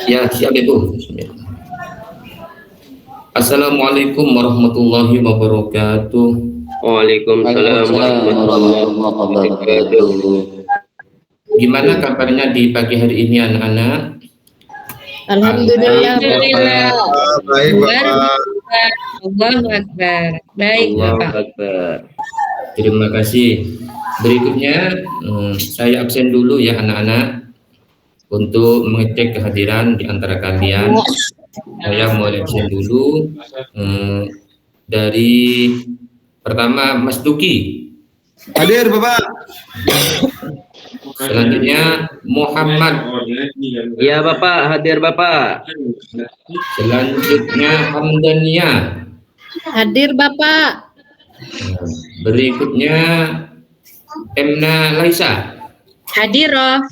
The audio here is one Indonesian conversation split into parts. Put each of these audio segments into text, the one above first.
Ya, siap Ibu. Assalamualaikum warahmatullahi wabarakatuh. Waalaikumsalam warahmatullahi wabarakatuh. Gimana kabarnya di pagi hari ini anak-anak? Alhamdulillah. Baik, Bapak. Allahu Akbar. Baik, Bapak. Terima kasih. Berikutnya saya absen dulu ya anak-anak untuk mengecek kehadiran di antara kalian. Saya mau absen dulu dari pertama Mas Duki. Hadir, Bapak. Selanjutnya Muhammad. Ya Bapak, hadir Bapak. Selanjutnya Hamdania. Hadir Bapak. Berikutnya Emna Laisa. Hadir Roh.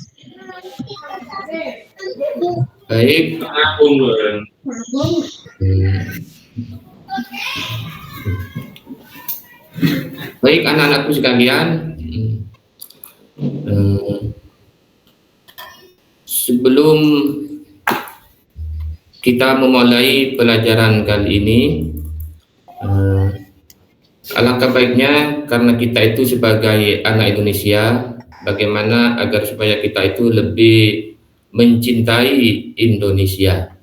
Baik. Baik anak-anakku sekalian. Sebelum kita memulai pelajaran kali ini, alangkah baiknya karena kita itu sebagai anak Indonesia, bagaimana agar supaya kita itu lebih mencintai Indonesia.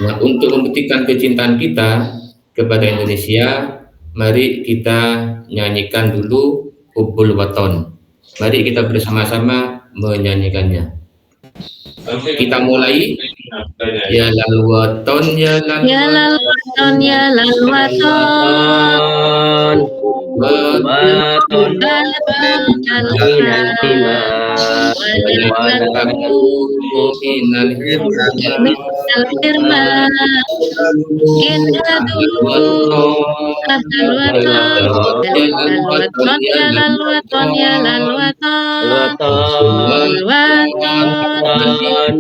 Nah, untuk membuktikan kecintaan kita kepada Indonesia, mari kita nyanyikan dulu Hubbul Waton. Mari kita bersama-sama menyanyikannya. Kita mulai. Ya lal waton, ya lal waton, ya lal waton. Waton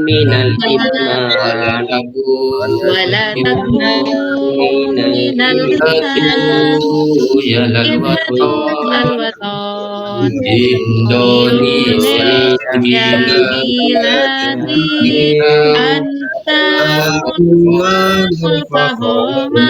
minal iman wala takun minal al-waton Indonesia biladi anta kulul fahoma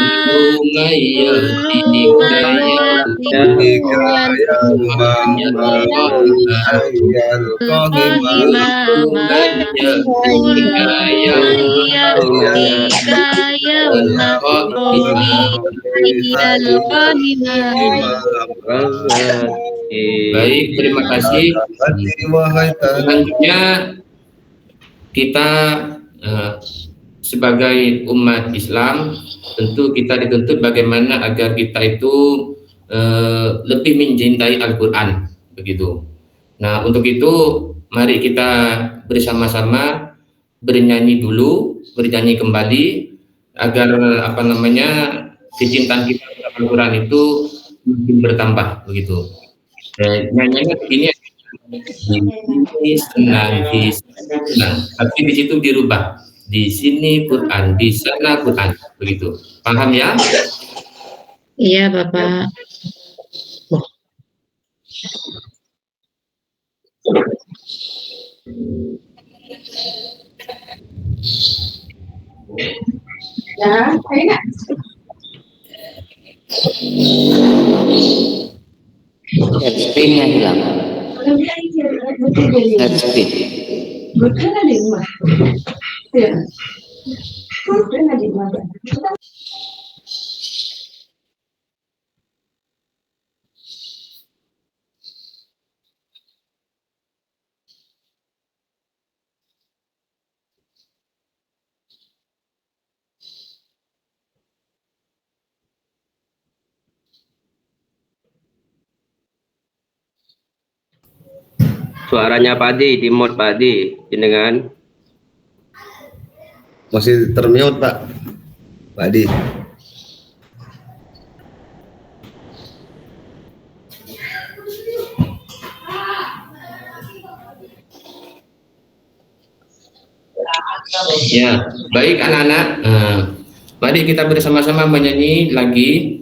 Baik, terima kasih. Selanjutnya kita sebagai umat Islam tentu kita dituntut bagaimana agar kita itu lebih mencintai Al-Quran, begitu. Nah, untuk itu mari kita bersama-sama bernyanyi kembali agar kecintaan kita terhadap Al-Quran itu makin bertambah, begitu. Nyanyiannya begini, di sini senang, tapi di situ dirubah. Di sini Quran, di sana Quran, begitu. Paham ya? Iya, Bapak. Ya, enak. Headspinnya hilang. Headspin. Bukan ada di rumah. Ya. Bukan ada di rumah. Suaranya Pak Adi, di mute Pak Adi, jenengan. Masih termute, Pak. Pak Adi. Ya, baik anak-anak. Mari kita bersama-sama menyanyi lagi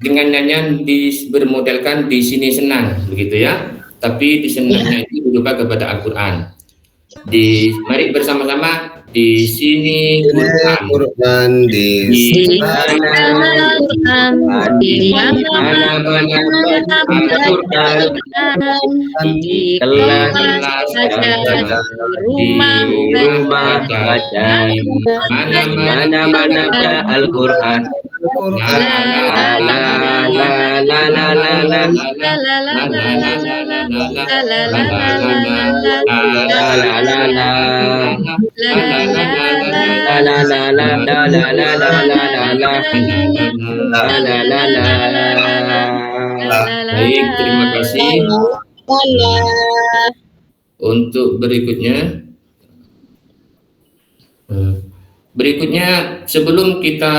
dengan nyanyian bermodelkan di sini senang, begitu ya. tapi disenangnya itu berupa kepada Al-Quran. Mari bersama-sama di sini Quran, Quran di Di Mana mana Al-Quran di kelas kelas baca, di di rumah baca, mana mana baca Al-Quran. La la la la la la la Baik, terima kasih. Untuk berikutnya sebelum kita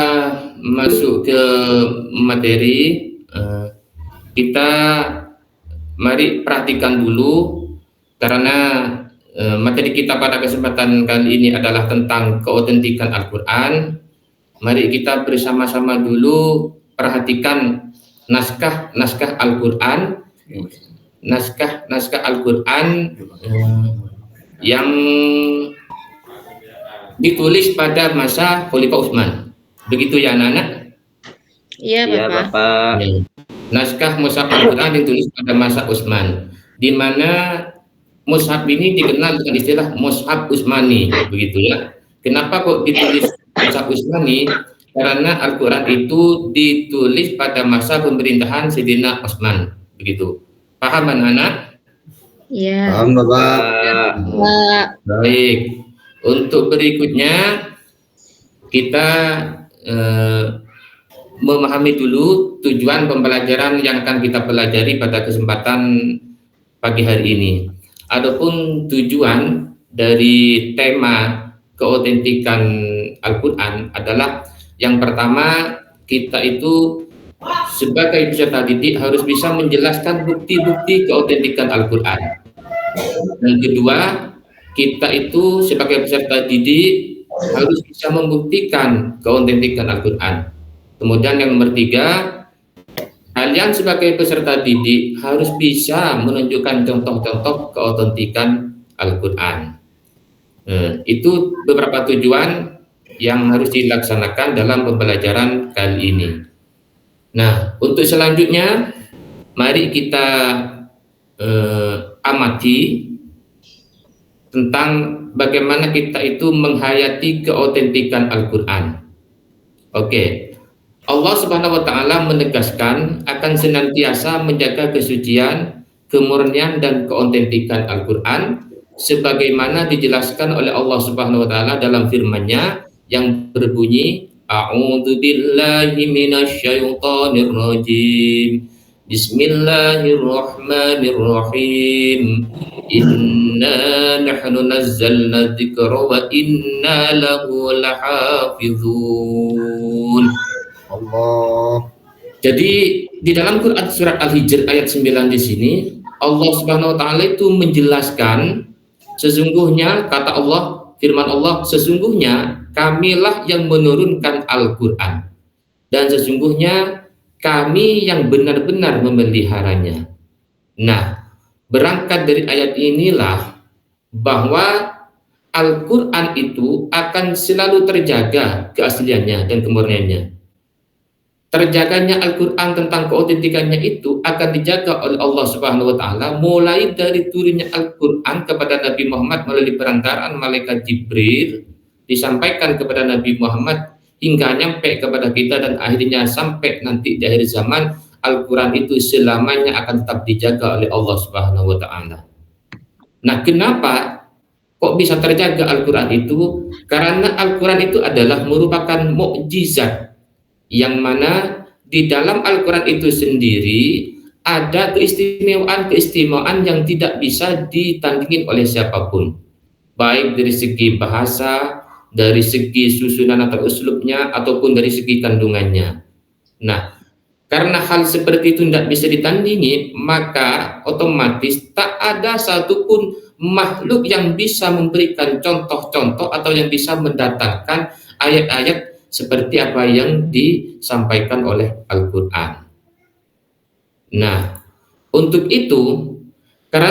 masuk ke materi, kita mari perhatikan dulu, karena materi kita pada kesempatan kali ini adalah tentang keautentikan Al-Quran. Mari kita bersama-sama dulu perhatikan naskah Al-Quran, naskah Al-Quran yang ditulis pada masa Khalifah Utsman. Begitu ya anak-anak? Iya Ya Bapak. Bapak. Naskah mushaf Al-Quran ditulis pada masa Utsman, di mana mushaf ini dikenal dengan istilah mushaf Utsmani, begitu ya. Kenapa kok ditulis mushaf Utsmani? Karena Al-Quran itu ditulis pada masa pemerintahan Sayyidina Utsman, begitu. Paham anak-anak? Iya. Paham Bapak. Pak. Baik. Untuk berikutnya kita memahami dulu tujuan pembelajaran yang akan kita pelajari pada kesempatan pagi hari ini. Adapun tujuan dari tema keautentikan Al-Quran adalah yang pertama, kita itu sebagai peserta didik harus bisa menjelaskan bukti-bukti keautentikan Al-Quran. Dan kedua, kita itu sebagai peserta didik harus bisa membuktikan keautentikan Al-Quran. Kemudian yang nomor tiga, kalian sebagai peserta didik harus bisa menunjukkan contoh-contoh keautentikan Al-Quran. Itu beberapa tujuan yang harus dilaksanakan dalam pembelajaran kali ini. Nah, untuk selanjutnya, mari kita amati tentang bagaimana kita itu menghayati keautentikan Al-Quran. Oke. Allah Subhanahu wa taala menegaskan akan senantiasa menjaga kesucian, kemurnian dan keautentikan Al-Qur'an sebagaimana dijelaskan oleh Allah Subhanahu wa taala dalam firman-Nya yang berbunyi A'udzu billahi minasyaitonir rajim. Bismillahirrahmanirrahim. Inna nahnu nazzalna dzikra wa inna lahu lahafizun. Allah. Jadi di dalam Quran surat Al-Hijr ayat 9 di sini Allah Subhanahu wa taala itu menjelaskan sesungguhnya kata Allah, firman Allah, sesungguhnya kamilah yang menurunkan Al-Quran dan sesungguhnya kami yang benar-benar memeliharanya. Nah, berangkat dari ayat inilah bahwa Al-Quran itu akan selalu terjaga keasliannya dan kemurniannya. Terjaganya Al-Quran tentang keautentikannya itu akan dijaga oleh Allah Subhanahu wa taala mulai dari turunnya Al-Quran kepada Nabi Muhammad melalui perantaraan malaikat Jibril disampaikan kepada Nabi Muhammad hingga nyampe kepada kita dan akhirnya sampai nanti di akhir zaman Al-Quran itu selamanya akan tetap dijaga oleh Allah Subhanahu wa taala. Nah, kenapa kok bisa terjaga Al-Quran itu? Karena Al-Quran itu adalah merupakan mukjizat yang mana di dalam Al-Quran itu sendiri ada keistimewaan yang tidak bisa ditandingin oleh siapapun, baik dari segi bahasa, dari segi susunan atau uslubnya, ataupun dari segi kandungannya. Nah, karena hal seperti itu tidak bisa ditandingi, maka otomatis tak ada satupun makhluk yang bisa memberikan contoh-contoh atau yang bisa mendatangkan ayat-ayat seperti apa yang disampaikan oleh Al-Quran. Nah, untuk itu Karena